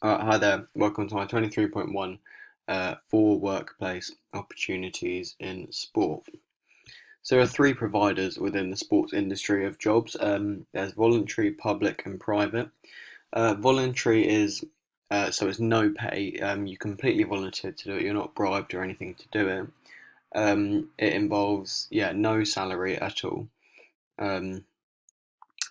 Hi there, welcome to my 23.1 for workplace opportunities in sport. So there are three providers within the sports industry of jobs. There's voluntary, public, and private. Voluntary is so it's no pay. You completely volunteer to do it. You're not bribed or anything to do it. It involves no salary at all. Um,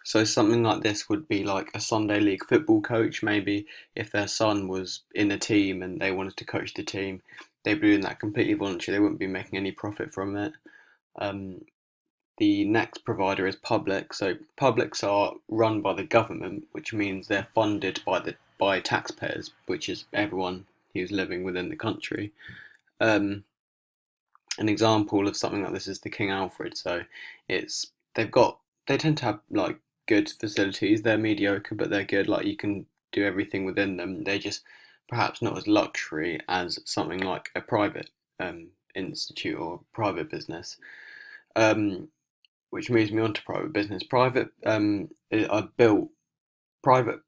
So something like this would be like a Sunday league football coach, maybe if their son was in a team and they wanted to coach the team, they'd be doing that completely voluntary. They wouldn't be making any profit from it. Um, the next provider is public. So publics are run by the government, which means they're funded by taxpayers, which is everyone who's living within the country. Um, an example of something like this is the King Alfred. So it's they've got they tend to have like good facilities. They're mediocre, but they're good. Like you can do everything within them. They're just perhaps not as luxury as something like a private institute or private business. Um, which moves me on to private business. Are built. Private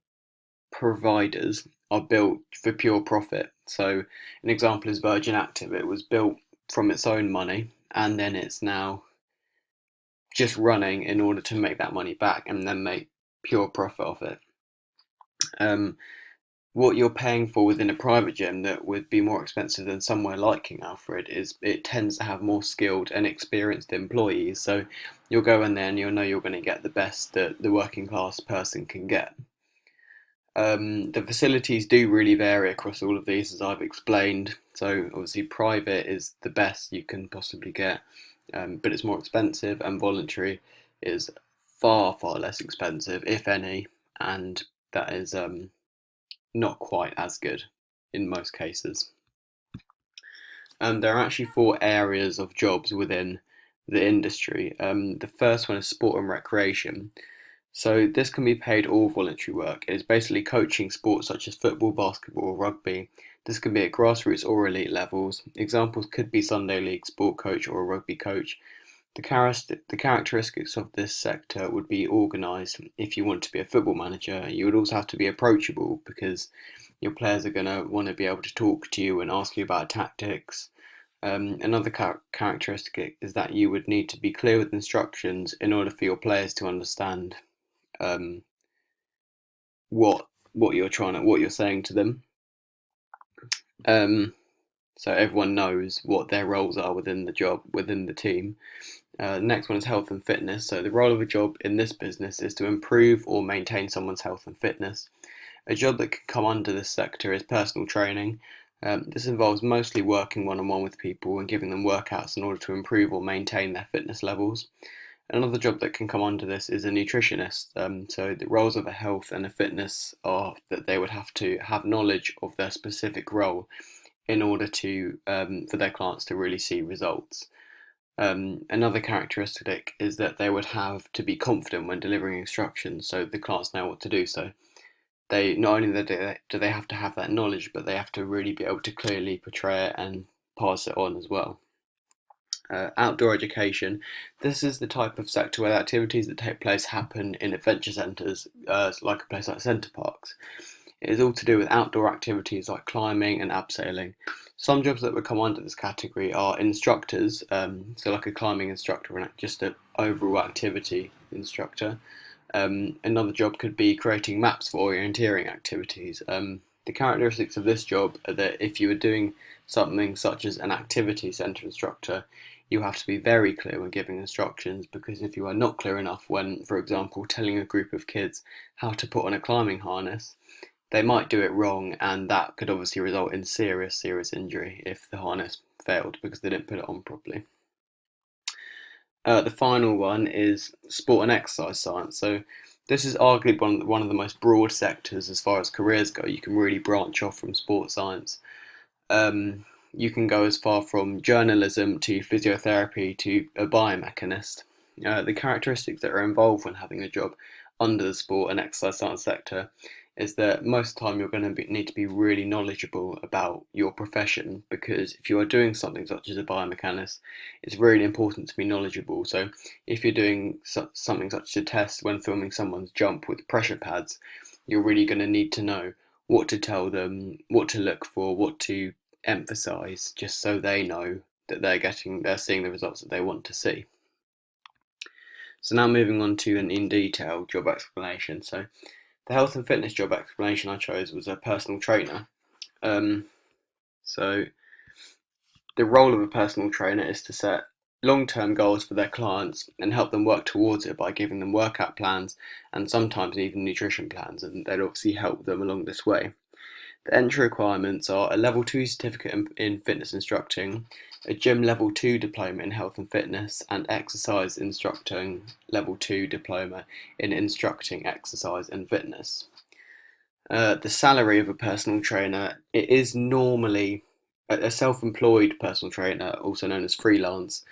providers are built for pure profit. So an example is Virgin Active. It was built from its own money, and then it's now just running in order to make that money back and then make pure profit off it. Um, what you're paying for within a private gym that would be more expensive than somewhere like King Alfred is it tends to have more skilled and experienced employees. So you'll go in there and you'll know you're going to get the best that the working class person can get. The facilities do really vary across all of these, as I've explained. So obviously, private is the best you can possibly get, but it's more expensive, and voluntary is far, far less expensive, if any, and that is not quite as good in most cases. There are actually four areas of jobs within the industry. The first one is sport and recreation. So this can be paid or voluntary work. It is basically coaching sports such as football, basketball, or rugby. This can be at grassroots or elite levels. Examples could be Sunday league sport coach or a rugby coach. The characteristics of this sector would be organised. If you want to be a football manager, you would also have to be approachable because your players are going to want to be able to talk to you and ask you about tactics. Another characteristic is that you would need to be clear with instructions in order for your players to understand um, what you're saying to them. Um, so everyone knows what their roles are within the job, within the team. Next one is health and fitness. So the role of a job in this business is to improve or maintain someone's health and fitness. A job that can come under this sector is personal training. This involves mostly working one on one with people and giving them workouts in order to improve or maintain their fitness levels. Another job that can come under this is a nutritionist. So the roles of a health and a fitness are that they would have to have knowledge of their specific role in order to for their clients to really see results. Another characteristic is that they would have to be confident when delivering instructions, so the clients know what to do. So they not only do they have to have that knowledge, but they have to really be able to clearly portray it and pass it on as well. Outdoor education. This is the type of sector where the activities that take place happen in adventure centres, like a place like Centre Parks. It is all to do with outdoor activities like climbing and abseiling. Some jobs that would come under this category are instructors, so like a climbing instructor and just an overall activity instructor. Another job could be creating maps for orienteering activities. The characteristics of this job are that if you are doing something such as an activity centre instructor, you have to be very clear when giving instructions because if you are not clear enough when, for example, telling a group of kids how to put on a climbing harness, they might do it wrong, and that could obviously result in serious, serious injury if the harness failed because they didn't put it on properly. The final one is sport and exercise science. So this is arguably one of the most broad sectors as far as careers go. You can really branch off from sports science. You can go as far from journalism to physiotherapy to a biomechanist. The characteristics that are involved when having a job under the sport and exercise science sector is that most of the time you're going to need to be really knowledgeable about your profession because if you are doing something such as a biomechanist, it's really important to be knowledgeable. So if you're doing something such as a test when filming someone's jump with pressure pads, you're really going to need to know what to tell them, what to look for, what to emphasize, just so they know that they're seeing the results that they want to see. So now moving on to an in detail job explanation. So the health and fitness job explanation I chose was a personal trainer. So the role of a personal trainer is to set long-term goals for their clients and help them work towards it by giving them workout plans and sometimes even nutrition plans, and they'd obviously help them along this way. The entry requirements are a level 2 certificate in fitness instructing, a gym level 2 diploma in health and fitness, and exercise instructing level 2 diploma in instructing exercise and fitness. The salary of a personal trainer, it is normally a self-employed personal trainer, also known as freelance,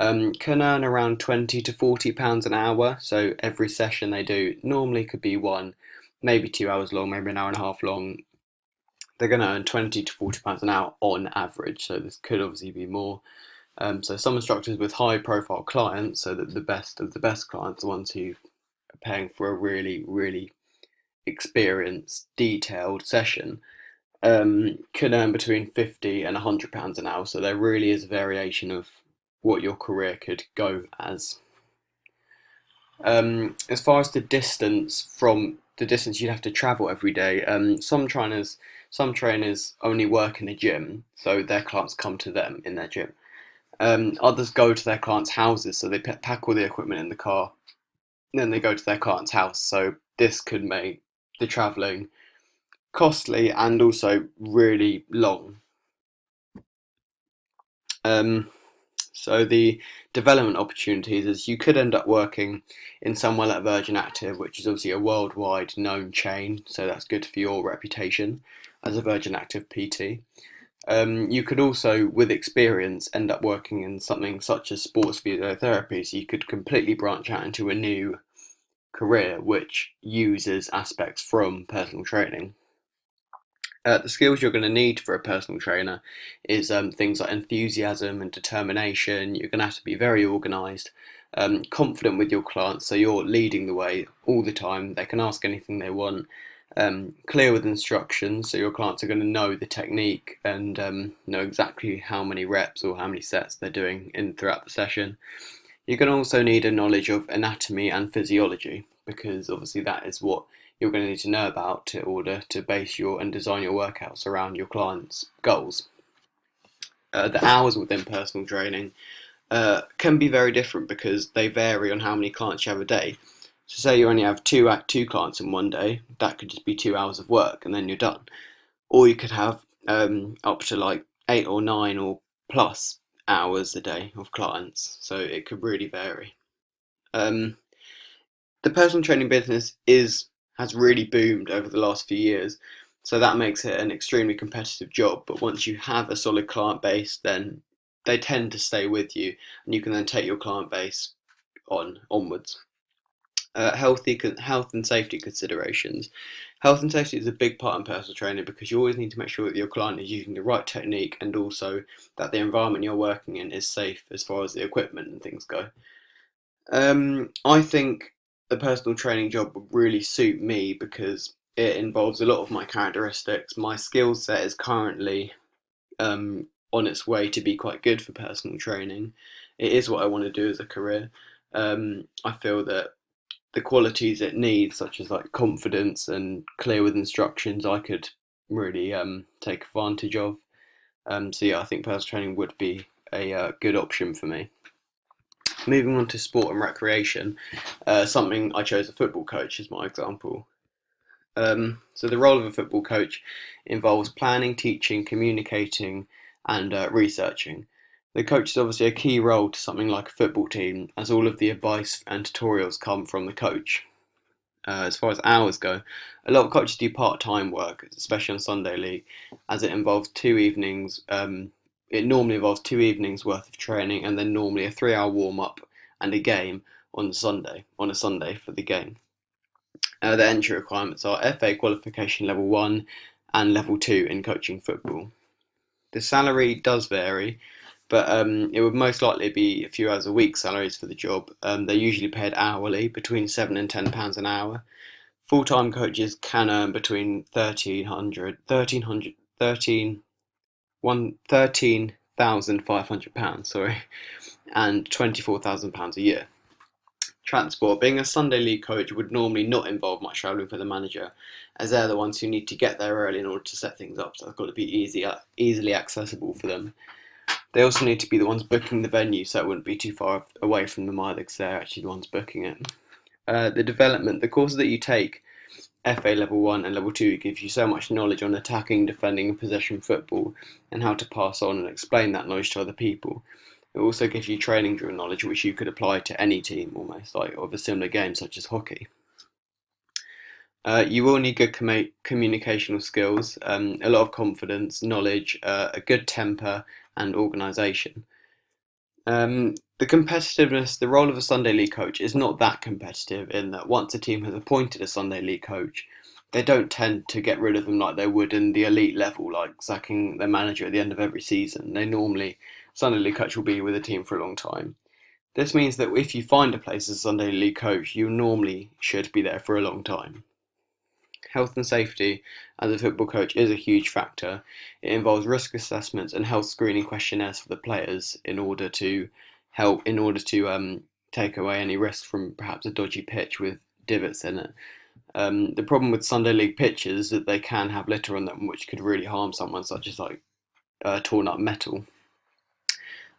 can earn around £20 to £40 an hour. So every session they do normally could be one, maybe 2 hours long, maybe an hour and a half long. They're going to earn £20 to £40 an hour on average. So this could obviously be more. So some instructors with high-profile clients, so that the best of the best clients, the ones who are paying for a really, really experienced, detailed session, can earn between £50 and £100 an hour. So there really is a variation of what your career could go as. As far as the distance you'd have to travel every day, some trainers only work in a gym, so their clients come to them in their gym. Others go to their clients' houses, so they pack all the equipment in the car, and then they go to their client's house. So this could make the travelling costly and also really long. Um, So the development opportunities is you could end up working in somewhere like Virgin Active, which is obviously a worldwide known chain, so that's good for your reputation as a Virgin Active PT. You could also, with experience, end up working in something such as sports physiotherapy, so you could completely branch out into a new career which uses aspects from personal training. The skills you're going to need for a personal trainer is things like enthusiasm and determination. You're going to have to be very organised, confident with your clients, so you're leading the way all the time. They can ask anything they want. Clear with instructions, so your clients are going to know the technique and know exactly how many reps or how many sets they're doing throughout the session. You're going to also need a knowledge of anatomy and physiology, because obviously that is what you're going to need to know about in order to base your and design your workouts around your clients' goals. The hours within personal training can be very different because they vary on how many clients you have a day. So say you only have two clients in one day, that could just be 2 hours of work and then you're done. Or you could have up to like 8 or 9 or plus hours a day of clients. So it could really vary. Um, the personal training business has really boomed over the last few years, so that makes it an extremely competitive job. But once you have a solid client base, then they tend to stay with you, and you can then take your client base onwards. Health and safety considerations. Health and safety is a big part in personal training because you always need to make sure that your client is using the right technique and also that the environment you're working in is safe as far as the equipment and things go. I think the personal training job would really suit me because it involves a lot of my characteristics. My skill set is currently on its way to be quite good for personal training. It is what I want to do as a career. I feel that the qualities it needs, such as like confidence and clear with instructions, I could really take advantage of. So yeah, I think personal training would be a good option for me. Moving on to sport and recreation, something I chose a football coach as my example. So the role of a football coach involves planning, teaching, communicating, and researching. The coach is obviously a key role to something like a football team, as all of the advice and tutorials come from the coach. As far as hours go, a lot of coaches do part-time work, especially on Sunday League, as it involves 2 evenings. It normally involves 2 evenings worth of training, and then normally a 3-hour warm-up and a game on a Sunday for the game. The entry requirements are FA qualification level 1 and level 2 in coaching football. The salary does vary, but it would most likely be a few hours a week salaries for the job. They're usually paid hourly, between £7 and £10 an hour. Full-time coaches can earn between 13,500 pounds, sorry, and £24,000 a year. Transport. Being a Sunday league coach would normally not involve much travelling for the manager, as they're the ones who need to get there early in order to set things up, so it's got to be easily accessible for them. They also need to be the ones booking the venue, so it wouldn't be too far away from them either, because they're actually the ones booking it. The courses that you take, FA Level 1 and Level 2, gives you so much knowledge on attacking, defending and possession football, and how to pass on and explain that knowledge to other people. It also gives you training drill knowledge which you could apply to any team almost, like of a similar game such as hockey. You will need good communicational skills, a lot of confidence, knowledge, a good temper, and organisation. The role of a Sunday league coach is not that competitive in that once a team has appointed a Sunday league coach, they don't tend to get rid of them like they would in the elite level, like sacking their manager at the end of every season. Sunday league coach will be with a team for a long time. This means that if you find a place as a Sunday league coach, you normally should be there for a long time. Health and safety as a football coach is a huge factor. It involves risk assessments and health screening questionnaires for the players in order to take away any risk from perhaps a dodgy pitch with divots in it. The problem with Sunday league pitches is that they can have litter on them, which could really harm someone, such as torn up metal.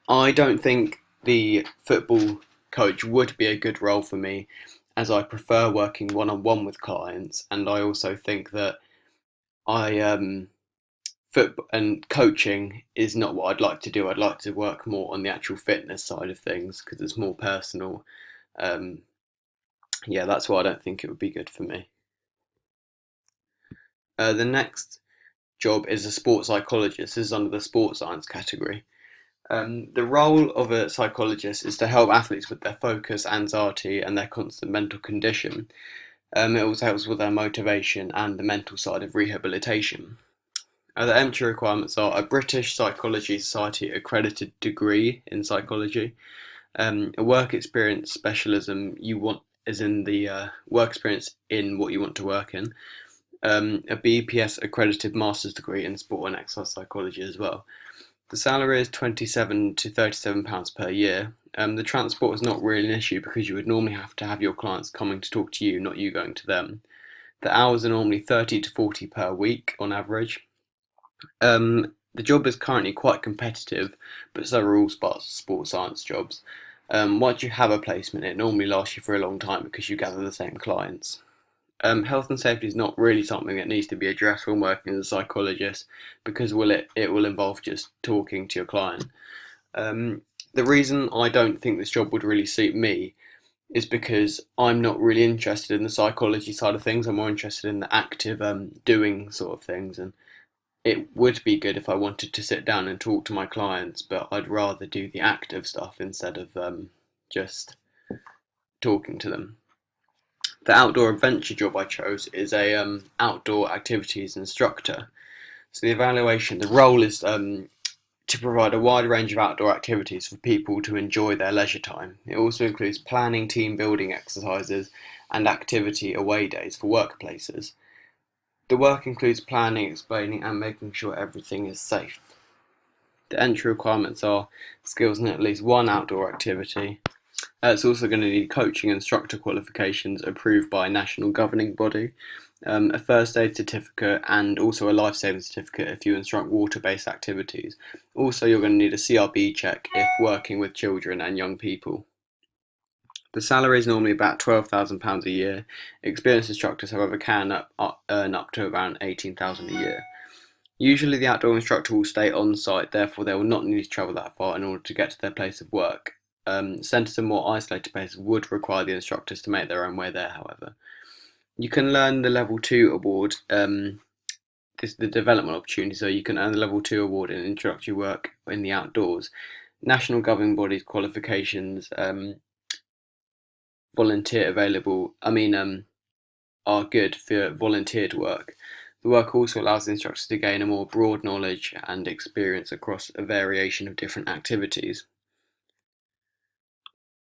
I don't think the football coach would be a good role for me, as I prefer working one on one with clients, and I also think that I football and coaching is not what I'd like to do. I'd like to work more on the actual fitness side of things because it's more personal. Um, yeah, that's why I don't think it would be good for me. The next job is a sports psychologist. This is under the sports science category. The role of a psychologist is to help athletes with their focus, anxiety, and their constant mental condition. It also helps with their motivation and the mental side of rehabilitation. The entry requirements are a British Psychology Society accredited degree in psychology, a work experience specialism you want, as in the work experience in what you want to work in, a BPS accredited master's degree in sport and exercise psychology as well. The salary is £27 to £37 per year. The transport is not really an issue because you would normally have to have your clients coming to talk to you, not you going to them. The hours are normally 30 to 40 per week on average. The job is currently quite competitive, but so are all sports science jobs. Once you have a placement, it normally lasts you for a long time because you gather the same clients. Health and safety is not really something that needs to be addressed when working as a psychologist because it will involve just talking to your client. The reason I don't think this job would really suit me is because I'm not really interested in the psychology side of things. I'm more interested in the active doing sort of things, and it would be good if I wanted to sit down and talk to my clients, but I'd rather do the active stuff instead of just talking to them. The outdoor adventure job I chose is a outdoor activities instructor. So the role is to provide a wide range of outdoor activities for people to enjoy their leisure time. It also includes planning team building exercises and activity away days for workplaces. The work includes planning, explaining, and making sure everything is safe. The entry requirements are skills in at least one outdoor activity. It's also going to need coaching instructor qualifications approved by a national governing body, a first aid certificate, and also a life saving certificate if you instruct water based activities. Also, you're going to need a CRB check if working with children and young people. The salary is normally about £12,000 a year. Experienced instructors, however, can earn up to around £18,000 a year. Usually the outdoor instructor will stay on site, therefore they will not need to travel that far in order to get to their place of work. Centres and more isolated places would require the instructors to make their own way there, however. You can learn the Level 2 award, this is the development opportunity, so you can earn the Level 2 award in introductory work in the outdoors. National governing bodies qualifications are good for volunteered work. The work also allows the instructors to gain a more broad knowledge and experience across a variation of different activities.